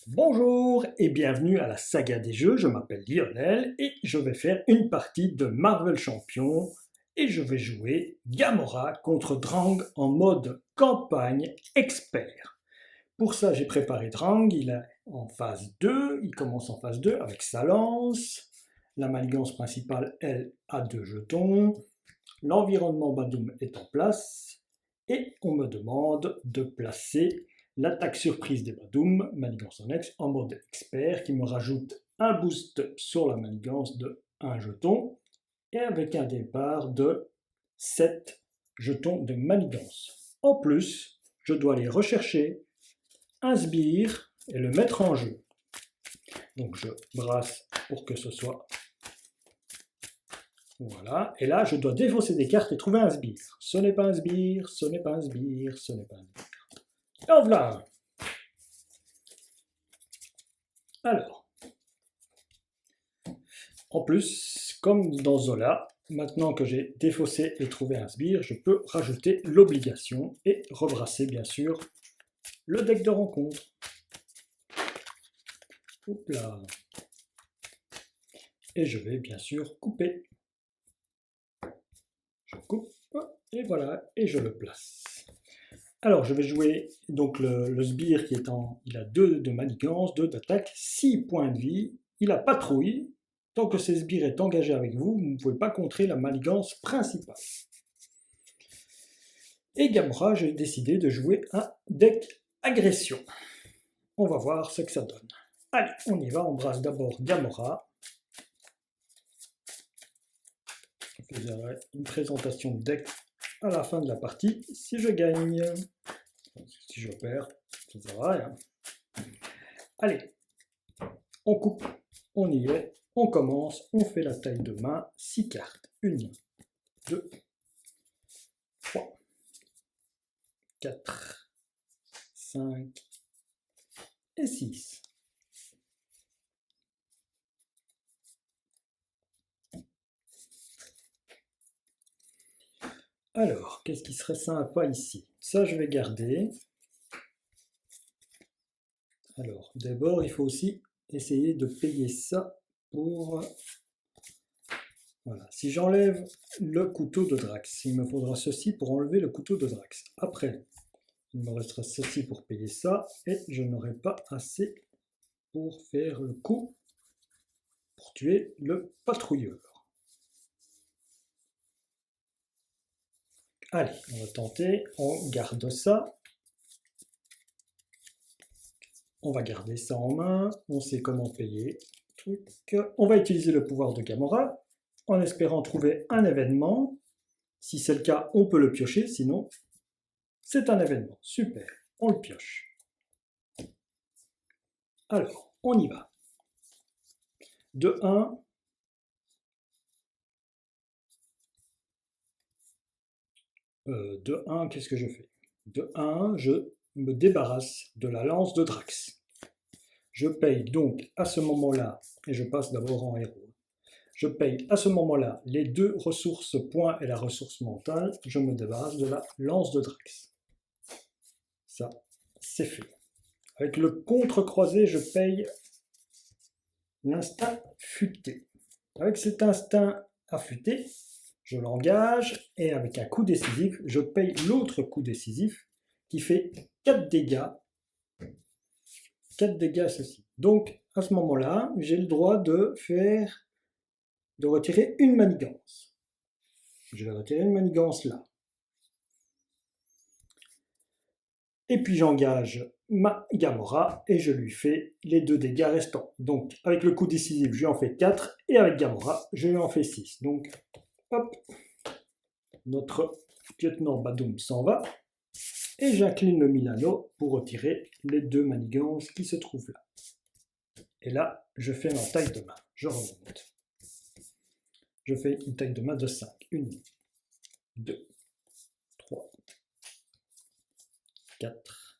Bonjour et bienvenue à la saga des jeux, je m'appelle Lionel et je vais faire une partie de Marvel Champion et je vais jouer Gamora contre Drang en mode campagne expert. Pour ça j'ai préparé Drang, il est en phase 2, il commence en phase 2 avec sa lance, la manigance principale elle a 2 jetons, l'environnement Badoom est en place et on me demande de placer l'attaque surprise des Badoom, manigance en X, en mode expert qui me rajoute un boost sur la manigance de 1 jeton et avec un départ de 7 jetons de manigance. En plus, je dois aller rechercher un sbire et le mettre en jeu. Donc je brasse pour que ce soit... Voilà, et là je dois défausser des cartes et trouver un sbire. Ce n'est pas un sbire, ce n'est pas un sbire, ce n'est pas un sbire. Et en voilà un. Alors, en plus, comme dans Zola, maintenant que j'ai défaussé et trouvé un sbire, je peux rajouter l'obligation et rebrasser bien sûr le deck de rencontre. Oups là. Et je vais bien sûr couper. Je coupe, et voilà, et je le place. Alors, je vais jouer donc le sbire qui est en... Il a 2 de manigance, 2 d'attaque, 6 points de vie. Il a patrouille. Tant que ce sbire est engagé avec vous, vous ne pouvez pas contrer la manigance principale. Et Gamora, j'ai décidé de jouer un deck agression. On va voir ce que ça donne. Allez, on y va, on brasse d'abord Gamora. Je ferai une présentation de deck à la fin de la partie si je gagne. Si je perds, ça ne sert à rien. Allez, on coupe, on y est, on commence, on fait la taille de main, 6 cartes. 1, 2, 3, 4, 5 et 6. Alors, qu'est-ce qui serait sympa ici? Ça, je vais garder. Alors, d'abord, il faut aussi essayer de payer ça pour... Voilà, si j'enlève le couteau de Drax, il me faudra ceci pour enlever le couteau de Drax. Après, il me restera ceci pour payer ça, et je n'aurai pas assez pour faire le coup pour tuer le patrouilleur. Allez, on va tenter, on garde ça. On va garder ça en main, on sait comment payer. On va utiliser le pouvoir de Gamora, en espérant trouver un événement. Si c'est le cas, on peut le piocher, sinon c'est un événement. Super, on le pioche. Alors, on y va. De 1, qu'est-ce que je fais? De 1, je me débarrasse de la lance de Drax. Je paye donc à ce moment-là, et je passe d'abord en héros, je paye à ce moment-là les 2 ressources points et la ressource mentale, je me débarrasse de la lance de Drax. Ça, c'est fait. Avec le contre-croisé, je paye l'instinct futé. Avec cet instinct affûté, je l'engage et avec un coup décisif, je paye l'autre coup décisif qui fait 4 dégâts. 4 dégâts ceci. Donc à ce moment-là, j'ai le droit de retirer une manigance. Je vais retirer une manigance là. Et puis j'engage ma Gamora et je lui fais les 2 dégâts restants. Donc avec le coup décisif, je lui en fais 4 et avec Gamora, je lui en fais 6. Donc hop, notre lieutenant Badoom s'en va et j'incline le Milano pour retirer les 2 manigances qui se trouvent là. Et là, je fais ma taille de main. Je remonte. Je fais une taille de main de 5. 1, 2, 3, 4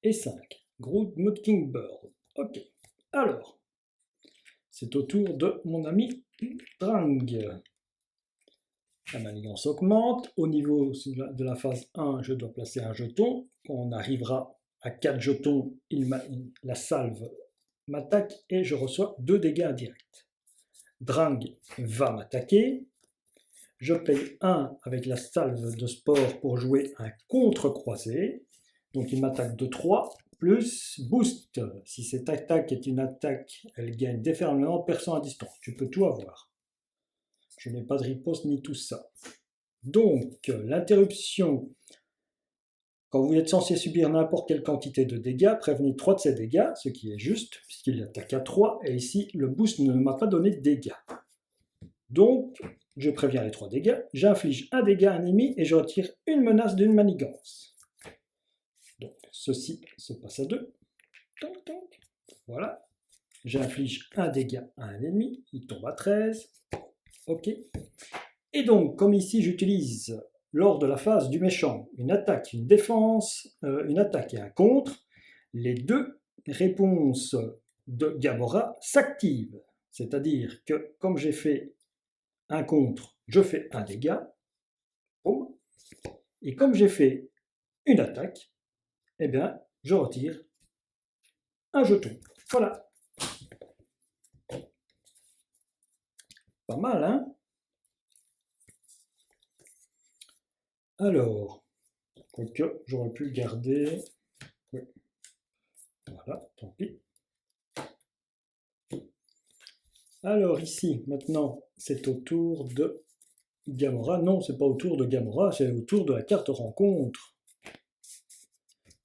et 5. Groot Mockingbird. Ok. Alors, c'est au tour de mon ami Drang. La manigance augmente. Au niveau de la phase 1, je dois placer un jeton. On arrivera à 4 jetons, la salve m'attaque et je reçois 2 dégâts indirects. Drang va m'attaquer. Je paye 1 avec la salve de sport pour jouer un contre-croisé. Donc il m'attaque de 3, plus boost. Si cette attaque est une attaque, elle gagne déferlement perçant à distance. Tu peux tout avoir. Je n'ai pas de riposte ni tout ça. Donc l'interruption, quand vous êtes censé subir n'importe quelle quantité de dégâts, prévenez 3 de ces dégâts, ce qui est juste, puisqu'il attaque à 3, et ici le boost ne m'a pas donné de dégâts. Donc, je préviens les 3 dégâts, j'inflige un dégât à un ennemi et je retire une menace d'une manigance. Donc, ceci se passe à 2. Voilà. J'inflige un dégât à un ennemi, il tombe à 13. Ok. Et donc, comme ici j'utilise, lors de la phase du méchant, une attaque, une défense, une attaque et un contre, les 2 réponses de Gamora s'activent. C'est-à-dire que, comme j'ai fait un contre, je fais un dégât. Boum. Et comme j'ai fait une attaque, eh bien, je retire un jeton. Voilà. Pas mal, hein? Alors, quoique j'aurais pu le garder. Oui. Voilà, tant pis. Alors ici, maintenant, c'est au tour de Gamora. Non, c'est pas au tour de Gamora, c'est au tour de la carte rencontre.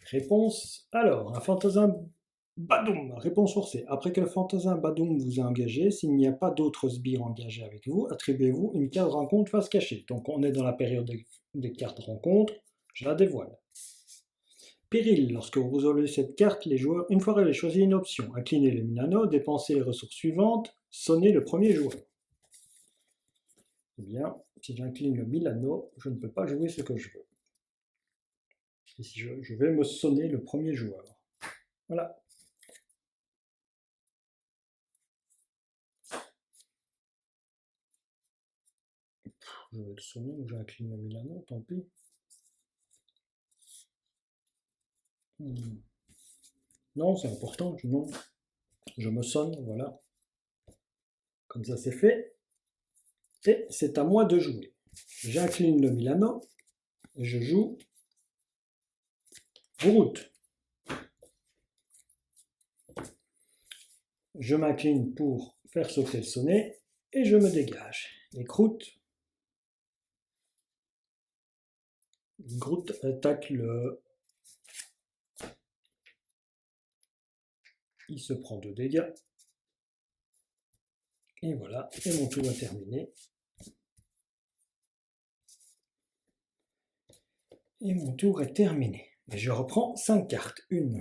Réponse. Alors, un fantassin Badoum. Réponse forcée. Après que le fantassin Badoum vous a engagé, s'il n'y a pas d'autres sbires engagés avec vous, attribuez-vous une carte rencontre face cachée. Donc on est dans la période des cartes rencontre. Je la dévoile. Péril. Lorsque vous résolvez cette carte, les joueurs, une fois avez choisi une option, inclinez le Milano, dépensez les ressources suivantes, sonnez le premier joueur. Eh bien, si j'incline le Milano, je ne peux pas jouer ce que je veux. Et si je vais me sonner le premier joueur. Voilà. Je vais le sonner ou j'incline le Milano, tant pis. Non, c'est important, non. Je me sonne, voilà. Comme ça c'est fait. Et c'est à moi de jouer. J'incline le Milano et je joue Groot. Je m'incline pour faire sauter le sonnet et je me dégage. Et Groot attaque le... Il se prend 2 dégâts. Et voilà, et mon tour est terminé. Et mon tour est terminé. Et je reprends 5 cartes. 1,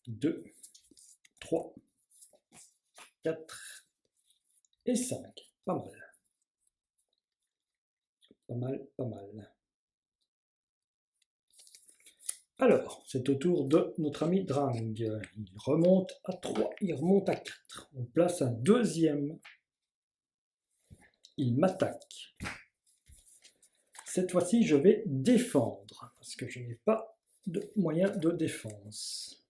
2, 3, 4 et 5. Pas mal. Pas mal, pas mal. Alors, c'est au tour de notre ami Drang. Il remonte à 3, il remonte à 4. On place un deuxième. Il m'attaque. Cette fois-ci, je vais défendre, parce que je n'ai pas de moyen de défense.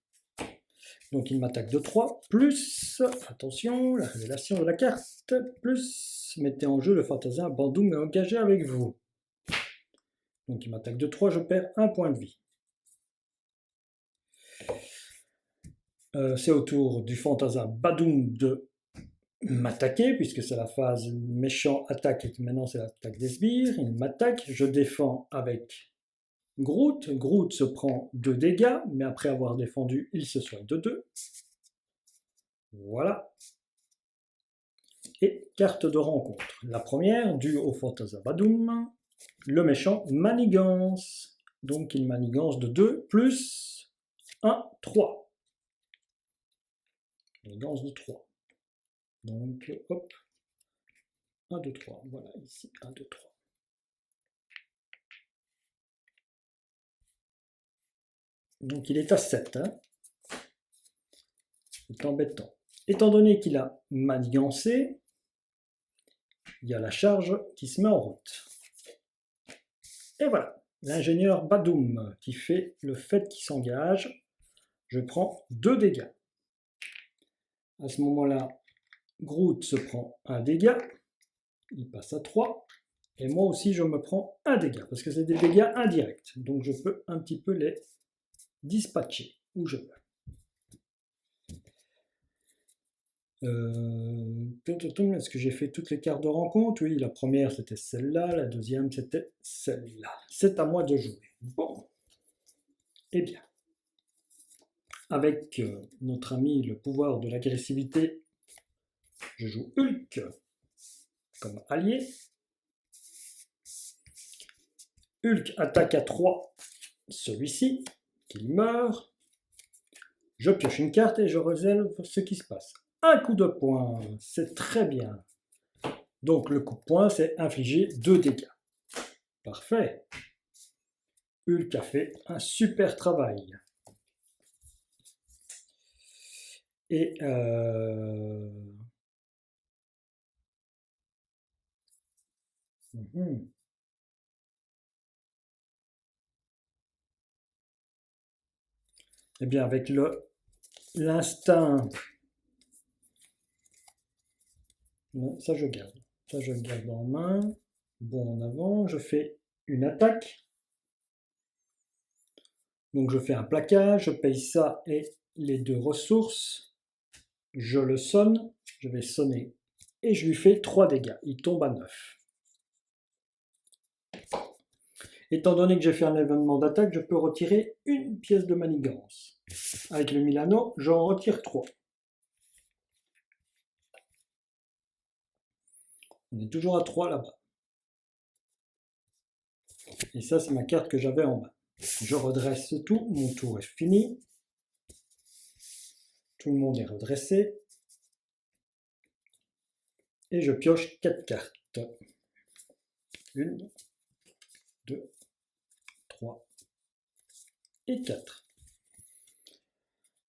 Donc il m'attaque de 3, plus, attention, la révélation de la carte, plus, mettez en jeu le fantassin Bandoum est engagé avec vous. Donc il m'attaque de 3, je perds 1 point de vie. C'est au tour du fantassin Badoum de m'attaquer, puisque c'est la phase méchant attaque, et maintenant c'est l'attaque des sbires. Il m'attaque, je défends avec Groot. Groot se prend 2 dégâts, mais après avoir défendu, il se soigne de 2. Voilà. Et carte de rencontre. La première, due au fantassin Badoum, le méchant manigance. Donc il manigance de 2, plus 1, 3. Manigance de 3. Donc, hop, 1, 2, 3. Voilà, ici, 1, 2, 3. Donc il est à 7. Hein. C'est embêtant. Étant donné qu'il a manigancé, il y a la charge qui se met en route. Et voilà, l'ingénieur Badoum qui fait le fait qu'il s'engage. je prends 2 dégâts. À ce moment-là, Groot se prend un dégât, il passe à 3, et moi aussi je me prends un dégât, parce que c'est des dégâts indirects, donc je peux un petit peu les dispatcher où je veux. Est-ce que j'ai fait toutes les cartes de rencontre? Oui, la première c'était celle-là, la deuxième c'était celle-là. C'est à moi de jouer. Bon, eh bien, avec notre ami le pouvoir de l'agressivité, je joue Hulk comme allié. Hulk attaque à 3 celui-ci, qu'il meurt. Je pioche une carte et je révèle ce qui se passe. Un coup de poing, c'est très bien. Donc le coup de poing, c'est infliger 2 dégâts. Parfait. Hulk a fait un super travail. Et eh bien, avec l'instinct, ça je garde. Ça je le garde en main. Bon, en avant, je fais une attaque. Donc je fais un plaquage, je paye ça et les 2 ressources. Je le sonne, je vais sonner et je lui fais 3 dégâts. Il tombe à 9. Étant donné que j'ai fait un événement d'attaque, je peux retirer une pièce de manigance. Avec le Milano, j'en retire 3. On est toujours à 3 là-bas. Et ça, c'est ma carte que j'avais en main. Je redresse tout, mon tour est fini. Tout le monde est redressé. Et je pioche 4 cartes. 1, 2, 3 et 4.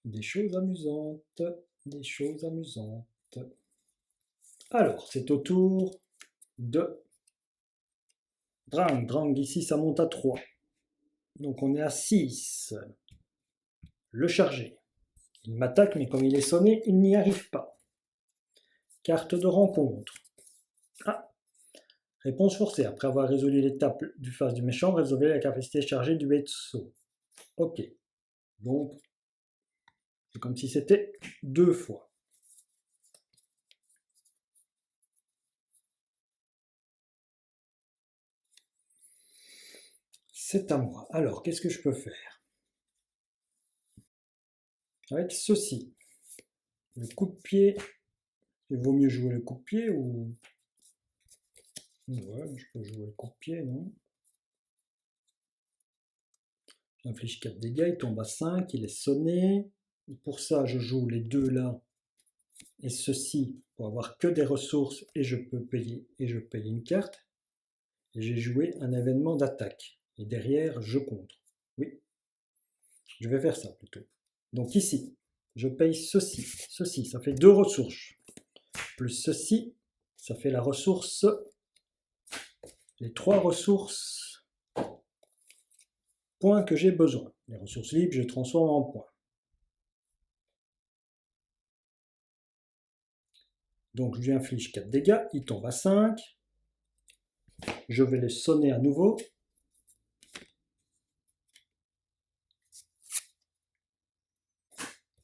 Des choses amusantes, des choses amusantes. Alors, c'est au tour de Drang. Drang, ici, ça monte à 3. Donc on est à 6. Le chargé. Il m'attaque, mais comme il est sonné, il n'y arrive pas. Carte de rencontre. Ah, réponse forcée. Après avoir résolu l'étape du face du méchant, résolvez la capacité chargée du vaisseau. Ok. Donc, c'est comme si c'était 2 fois. C'est à moi. Alors, qu'est-ce que je peux faire? Avec ceci. Le coup de pied. Il vaut mieux jouer le coup de pied ou... Ouais, je peux jouer le coup de pied, non? J'inflige 4 dégâts, il tombe à 5, il est sonné. Pour ça, je joue les 2 là et ceci pour avoir que des ressources et je peux payer et je paye une carte. Et j'ai joué un événement d'attaque. Et derrière, je contre. Oui, je vais faire ça plutôt. Donc ici, je paye ceci. Ceci, ça fait 2 ressources. Plus ceci, ça fait la ressource. Les 3 ressources points que j'ai besoin. Les ressources libres, je transforme en points. Donc je lui inflige 4 dégâts, il tombe à 5. Je vais les sonner à nouveau.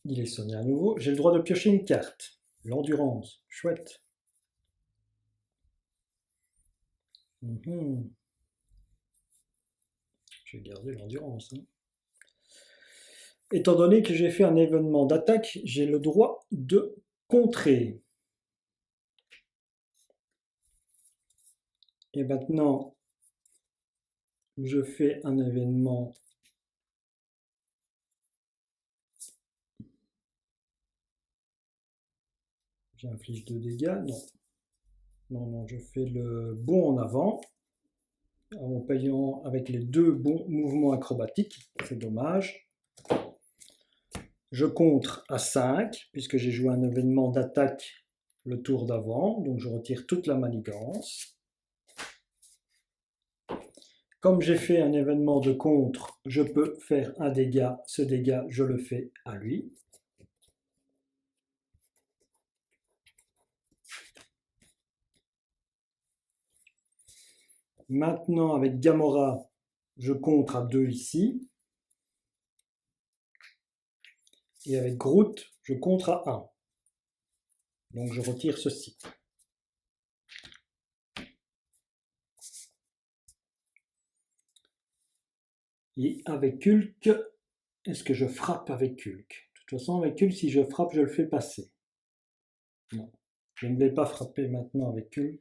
Il est sonné à nouveau. J'ai le droit de piocher une carte. L'endurance, chouette. Je vais garder l'endurance. Étant donné que j'ai fait un événement d'attaque, j'ai le droit de contrer. Et maintenant, je fais un événement. J'inflige 2 dégâts. Non. Non, non, je fais le bond en avant. En payant avec les 2 bons mouvements acrobatiques. C'est dommage. Je contre à 5, puisque j'ai joué un événement d'attaque le tour d'avant. Donc je retire toute la manigance. Comme j'ai fait un événement de contre, je peux faire un dégât. Ce dégât, je le fais à lui. Maintenant, avec Gamora, je contre à 2 ici. Et avec Groot, je contre à 1. Donc je retire ceci. Et avec Hulk, est-ce que je frappe avec Hulk? De toute façon, avec Hulk, si je frappe, je le fais passer. Non, je ne vais pas frapper maintenant avec Hulk.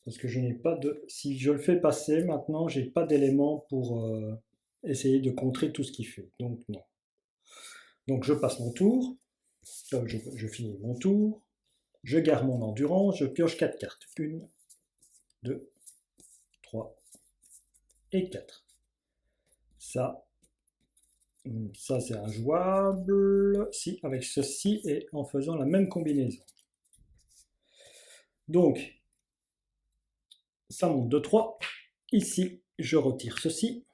Parce que je n'ai pas de... Si je le fais passer, maintenant, j'ai pas d'éléments pour essayer de contrer tout ce qu'il fait. Donc non. Donc je passe mon tour. Je finis mon tour. Je garde mon endurance. Je pioche 4 cartes. 1, 2, 3 et 4. Ça c'est injouable. Si, avec ceci et en faisant la même combinaison. Donc, ça monte de 3. Ici, je retire ceci.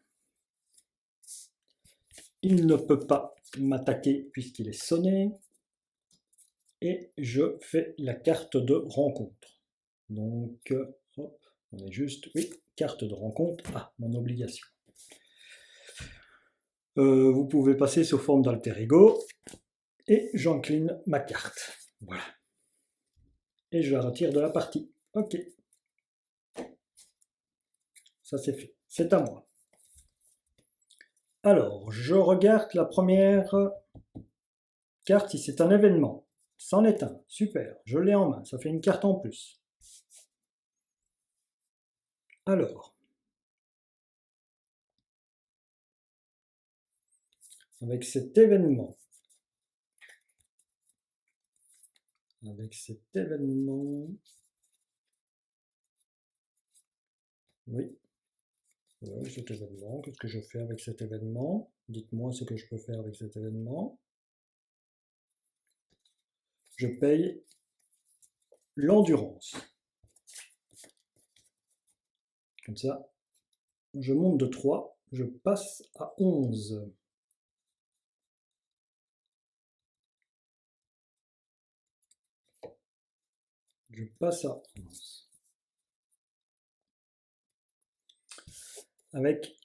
Il ne peut pas m'attaquer puisqu'il est sonné. Et je fais la carte de rencontre. Donc, hop, on est juste, oui, carte de rencontre. Ah, mon obligation. Vous pouvez passer sous forme d'alter ego. Et j'incline ma carte. Voilà. Et je la retire de la partie. Ok. Ça c'est fait. C'est à moi. Alors, je regarde la première carte si c'est un événement. C'en est un. Super. Je l'ai en main. Ça fait une carte en plus. Alors. Avec cet événement. Oui. Oui, cet événement. Qu'est-ce que je fais avec cet événement? Dites-moi ce que je peux faire avec cet événement. Je paye l'endurance. Comme ça, je monte de 3, je passe à 11. Je passe à 11. Avec...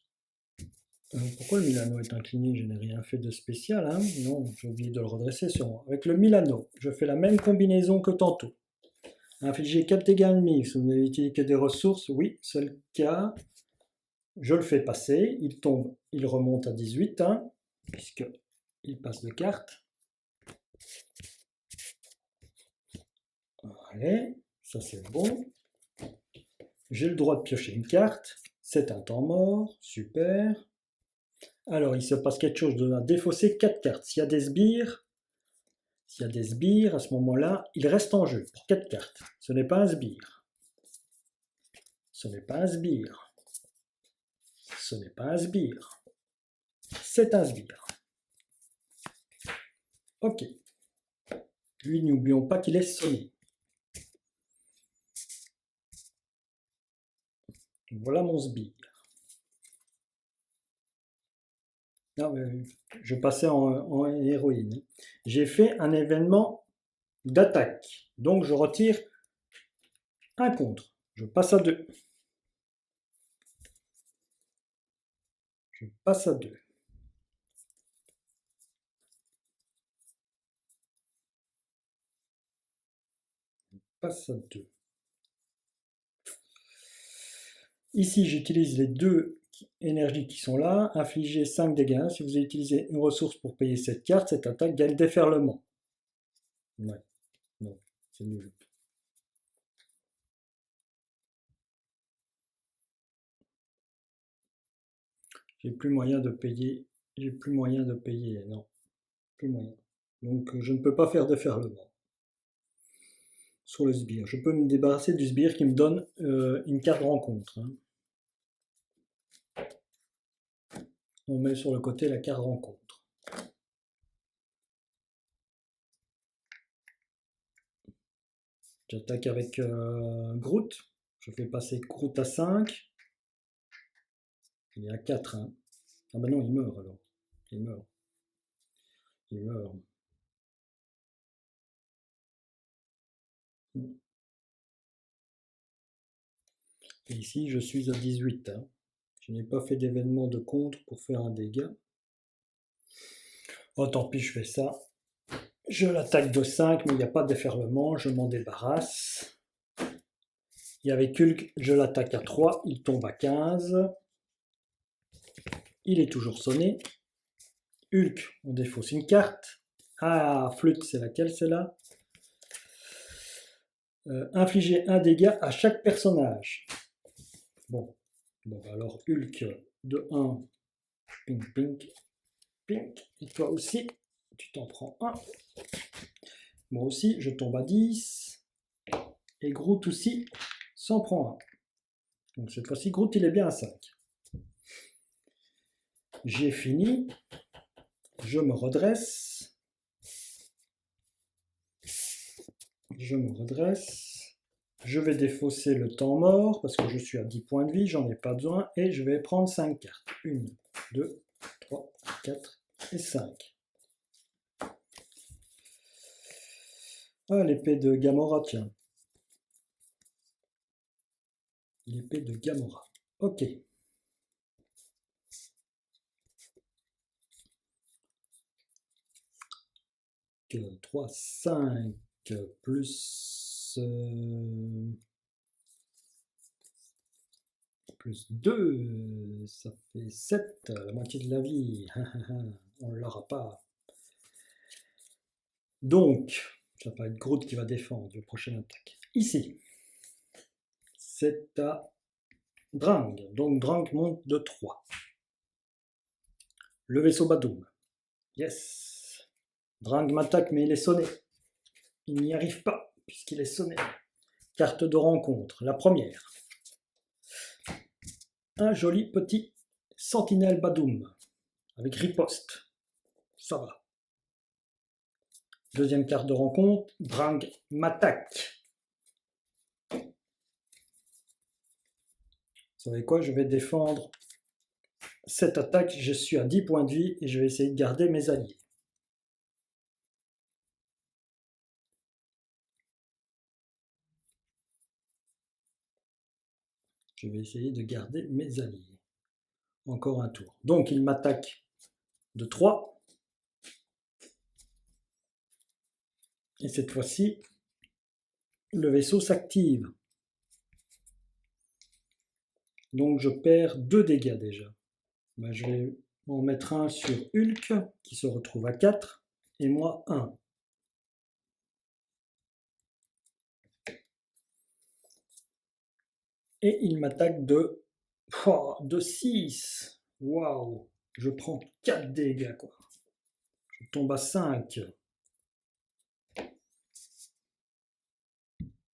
pourquoi le Milano est incliné? Je n'ai rien fait de spécial, hein? Non, j'ai oublié de le redresser sur moi. Avec le Milano, je fais la même combinaison que tantôt. Infliger 4 dégâts ennemis, si vous n'avez utilisé que des ressources, oui, c'est le cas. Je le fais passer, il tombe, il remonte à 18, hein, puisqu'il passe de carte. Allez, ça c'est bon. J'ai le droit de piocher une carte. C'est un temps mort, super. Alors, il se passe quelque chose de défausser 4 cartes. S'il y a des sbires, à ce moment-là, il reste en jeu pour 4 cartes. Ce n'est pas un sbire. Ce n'est pas un sbire. Ce n'est pas un sbire. C'est un sbire. Ok. Lui, n'oublions pas qu'il est sonné. Voilà mon sbire. Non, je passais en héroïne. J'ai fait un événement d'attaque. Donc je retire un contre. Je passe à 2. Je passe à 2. Je passe à 2. Ici, j'utilise les 2 énergies qui sont là. Infliger 5 dégâts. Si vous utilisez une ressource pour payer cette carte, cette attaque gagne déferlement. Ouais, non, c'est nul. J'ai plus moyen de payer. J'ai plus moyen de payer. Non, plus moyen. Donc, je ne peux pas faire déferlement sur le sbire. Je peux me débarrasser du sbire qui me donne une carte rencontre. Hein. On met sur le côté la carte rencontre. J'attaque avec Groot. Je fais passer Groot à 5. Il est à 4. Hein. Ah ben non, il meurt alors. Il meurt. Il meurt. Et ici, je suis à 18. Hein. Je n'ai pas fait d'événement de contre pour faire un dégât. Oh, tant pis, je fais ça. Je l'attaque de 5, mais il n'y a pas de déferlement. Je m'en débarrasse. Il y avait Hulk, je l'attaque à 3. Il tombe à 15. Il est toujours sonné. Hulk, on défausse une carte. Ah, flûte, c'est laquelle celle-là? Infliger un dégât à chaque personnage. Bon, alors Hulk de 1, pink, pink, pink. Et toi aussi, tu t'en prends un. Moi aussi, je tombe à 10. Et Groot aussi s'en prend un. Donc cette fois-ci, Groot, il est bien à 5. J'ai fini. Je me redresse. Je me redresse. Je vais défausser le temps mort parce que je suis à 10 points de vie, j'en ai pas besoin. Et je vais prendre 5 cartes. 1, 2, 3, 4 et 5. Ah, l'épée de Gamora, tiens. L'épée de Gamora. Ok. 3, 5 plus 2, ça fait 7, la moitié de la vie. On ne l'aura pas. Donc, ça va être Groot qui va défendre le prochain attaque. Ici, c'est à Drang. Donc Drang monte de 3. Le vaisseau Badoum. Yes. Drang m'attaque, mais il est sonné. Il n'y arrive pas, puisqu'il est sonné. Carte de rencontre. La première. Un joli petit sentinelle Badoum. Avec riposte. Ça va. Deuxième carte de rencontre. Drang m'attaque. Vous savez quoi? Je vais défendre cette attaque. Je suis à 10 points de vie et je vais essayer de garder mes alliés. Je vais essayer de garder mes alliés. Encore un tour. Donc il m'attaque de 3. Et cette fois-ci, le vaisseau s'active. Donc je perds 2 dégâts déjà. Ben, je vais en mettre un sur Hulk, qui se retrouve à 4, et moi 1. Et il m'attaque de 6. Waouh, je prends 4 dégâts, quoi. Je tombe à 5.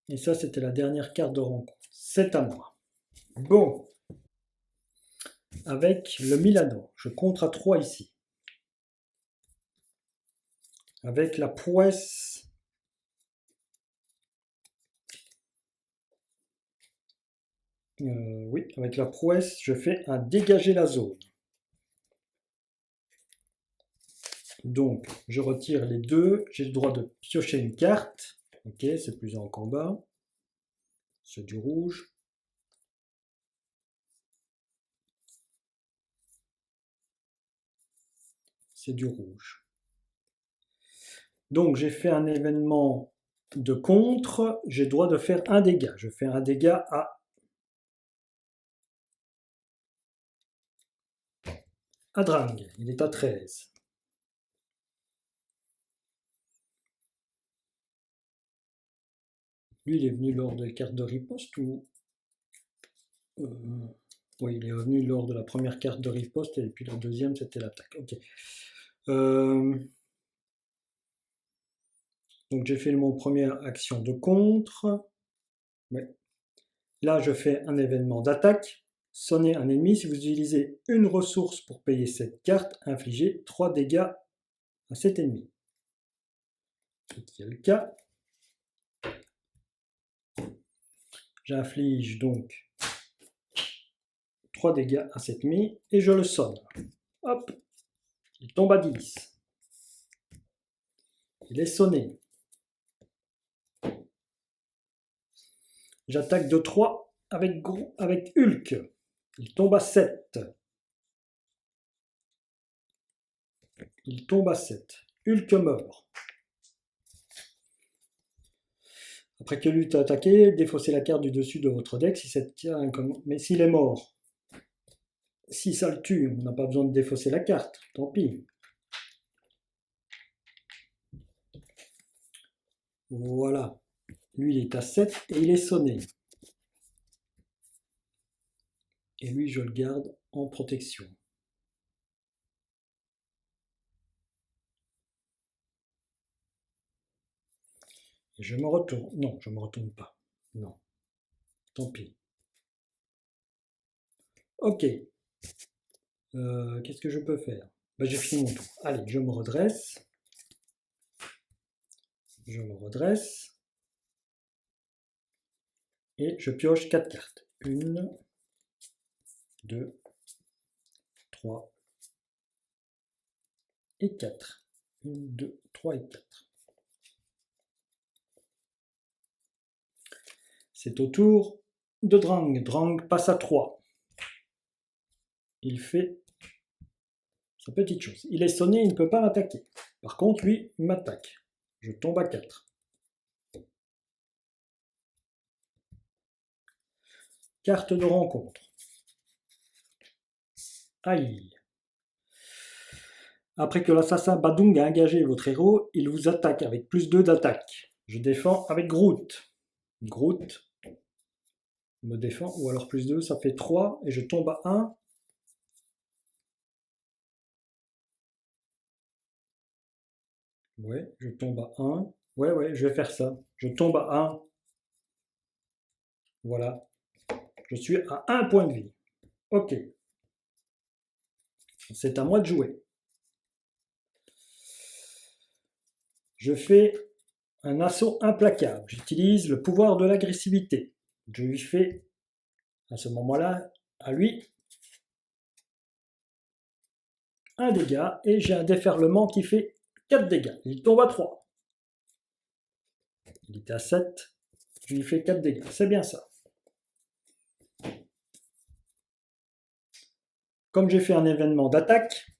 Et ça, c'était la dernière carte de rencontre. C'est à moi. Bon. Avec le Milano, je compte à 3 ici. Avec la prouesse, oui, avec la prouesse, je fais un dégager la zone. Donc, je retire les 2, j'ai le droit de piocher une carte. Ok, c'est plus en combat. C'est du rouge. C'est du rouge. Donc, j'ai fait un événement de contre, j'ai le droit de faire un dégât. Je fais un dégât à Drang, il est à 13. Lui, il est venu lors des cartes de riposte ou... oui, il est revenu lors de la première carte de riposte et puis la deuxième, c'était l'attaque. Ok. Donc j'ai fait mon première action de contre. Ouais. Là, je fais un événement d'attaque. Sonnez un ennemi. Si vous utilisez une ressource pour payer cette carte, infligez 3 dégâts à cet ennemi. Ce qui est le cas. J'inflige donc 3 dégâts à cette mie et je le sonne. Hop, il tombe à 10. Il est sonné. J'attaque de 3 avec Hulk. Il tombe à 7. Il tombe à 7. Hulk meurt. Après que Hulk a attaqué, défaussez la carte du dessus de votre deck si cette carte... Mais s'il est mort, si ça le tue, on n'a pas besoin de défausser la carte. Tant pis. Voilà. Lui, il est à 7 et il est sonné. Et lui, je le garde en protection. Et je me retourne. Non, je ne me retourne pas. Non. Tant pis. Ok. Qu'est-ce que je peux faire? J'ai fini mon tour. Allez, je me redresse. Je me redresse. Et je pioche 4 cartes. 1, 2, 3 et 4. 1, 2, 3 et 4. C'est au tour de Drang. Drang passe à 3. Il fait sa petite chose. Il est sonné, il ne peut pas m'attaquer. Par contre, lui, il m'attaque. Je tombe à 4. Carte de rencontre. Aïe. Après que l'assassin Badung a engagé votre héros, il vous attaque avec plus 2 d'attaque. Je défends avec Groot. Groot me défend, ou alors plus 2, ça fait 3, et je tombe à 1. Ouais, je tombe à 1. Ouais, je vais faire ça. Je tombe à 1. Voilà. Je suis à 1 point de vie. Ok. C'est à moi de jouer. Je fais un assaut implacable. J'utilise le pouvoir de l'agressivité. Je lui fais, à ce moment-là, à lui, un dégât. Et j'ai un déferlement qui fait 4 dégâts. Il tombe à 3. Il était à 7. Je lui fais 4 dégâts. C'est bien ça. Comme j'ai fait un événement d'attaque,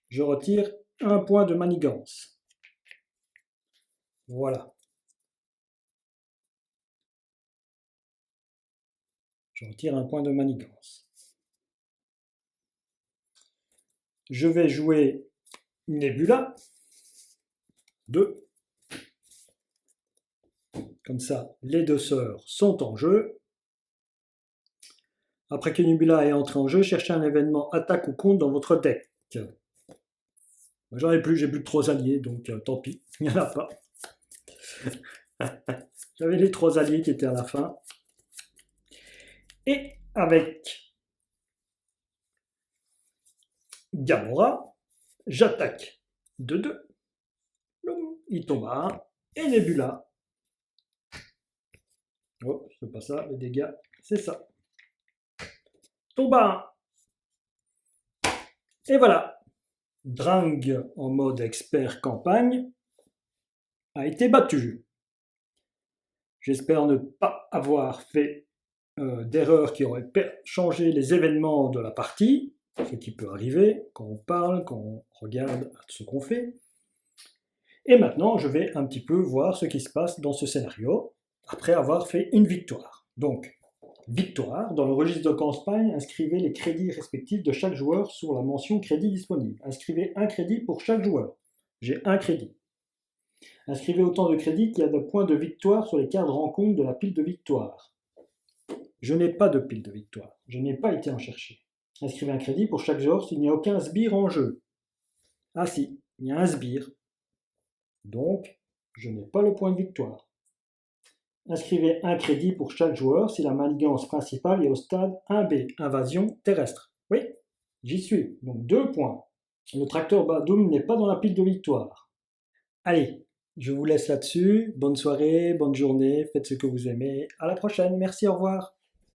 je retire un point de manigance. Voilà. Je retire un point de manigance. Je vais jouer Nebula. 2. Comme ça, les 2 sœurs sont en jeu. Après que Nebula est entré en jeu, cherchez un événement attaque ou contre dans votre deck. J'en ai plus, j'ai plus de 3 alliés, donc tant pis, il n'y en a pas. J'avais les 3 alliés qui étaient à la fin. Et avec Gamora, j'attaque de 2. Il tombe à 1. Et Nebula. Oh, c'est pas ça, les dégâts, c'est ça. Tombe à 1. Et voilà. Drang en mode expert campagne a été battu. J'espère ne pas avoir fait d'erreurs qui auraient changé les événements de la partie, ce qui peut arriver quand on parle, quand on regarde ce qu'on fait. Et maintenant, je vais un petit peu voir ce qui se passe dans ce scénario, après avoir fait une victoire. Donc, victoire, dans le registre de campagne, inscrivez les crédits respectifs de chaque joueur sur la mention crédit disponible. Inscrivez un crédit pour chaque joueur. J'ai un crédit. Inscrivez autant de crédits qu'il y a de points de victoire sur les cartes de rencontre de la pile de victoire. Je n'ai pas de pile de victoire. Je n'ai pas été en chercher. Inscrivez un crédit pour chaque joueur s'il n'y a aucun sbire en jeu. Ah si, il y a un sbire. Donc, je n'ai pas le point de victoire. Inscrivez un crédit pour chaque joueur si la manigance principale est au stade 1B, invasion terrestre. Oui, j'y suis. Donc 2 points. Le tracteur Badoum n'est pas dans la pile de victoire. Allez, Je vous laisse là-dessus. Bonne soirée, bonne journée, faites ce que vous aimez. À la prochaine, merci, au revoir.